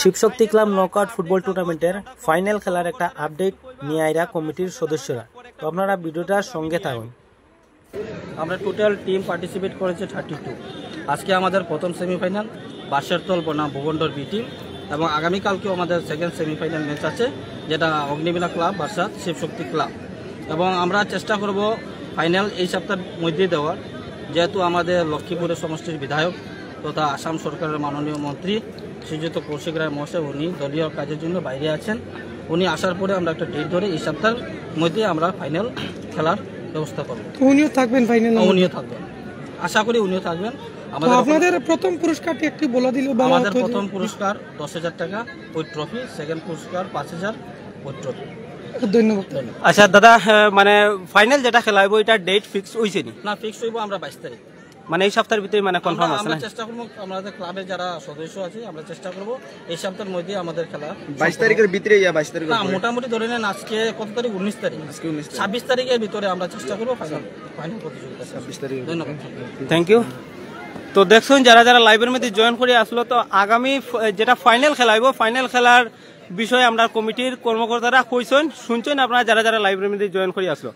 Shivshakti club knockout football টুর্নামেন্টের final খেলার একটা আপডেট নিয়ে আইরা কমিটির সদস্যরা। তো আপনারা ভিডিওটার সঙ্গে থাকুন। আমরা টোটাল টিম পার্টিসিপেট করেছে 32। আজকে আমাদের প্রথম সেমিফাইনাল বাঁশেরতল বনাম ভূখণ্ডর বি টিম, এবং আগামীকালকেও আমাদের সেকেন্ড সেমিফাইনাল ম্যাচ আছে, যেটা Agnibina club versus Shivshakti club. এবং আমরা চেষ্টা করব ফাইনাল এই সপ্তাহের মধ্যে দেওয়ার, যেহেতু আমাদের লক্ষ্মীপুরের সমষ্টির বিধায়ক তথা আসাম সরকারের মাননীয় মন্ত্রী শ্রীযুক্ত কৌশিক রায় মহাশয় উনি দলীয় কাজের জন্য বাইরে আছেন। উনি আসার পরে আমরা একটা ডেট ধরে এই সপ্তাহের মধ্যে আমরা ফাইনাল খেলার ব্যবস্থা করব। উনিও থাকবেন ফাইনাল? উনিও থাকবেন, আশা করি উনিও থাকবেন। আপনাদের প্রথম পুরস্কারটি একটু বলে দিলে। আমাদের প্রথম পুরস্কার 10,000 টাকা ওই ট্রফি, সেকেন্ড পুরস্কার 5,000 ওই ট্রফি। ধন্যবাদ। আচ্ছা দাদা, মানে ফাইনাল যেটা খেলা হইব এটা ডেট ফিক্স হইছে নি? না, ফিক্স হইব আমরা 22 তারিখ, মানে এই সপ্তাহের ভিতরে মানে কনফার্ম আছে না? আমরা চেষ্টা করব, আমাদের ক্লাবের যারা সদস্য আছে আমরা চেষ্টা করব এই সপ্তাহের মধ্যে আমাদের খেলা 22 তারিখের ভিতরে। 22 তারিখ না, মোটামুটি ধরে নেন আজকে কত তারিখ? 19 তারিখ। 26 তারিখের ভিতরে আমরা চেষ্টা করব ফাইনাল প্রতিযোগিতা 26 তারিখ। ধন্যবাদ, থ্যাংক ইউ। তো দেখছেন যারা যারা লাইভের মধ্যে জয়েন করে আসলো, তো আগামী যেটা ফাইনাল খেলা হইব, ফাইনাল খেলার বিষয়ে আমরা কমিটির কর্মকর্তারা কইছেন, শুনছেন আপনারা যারা যারা লাইভের মধ্যে জয়েন করে আসলো।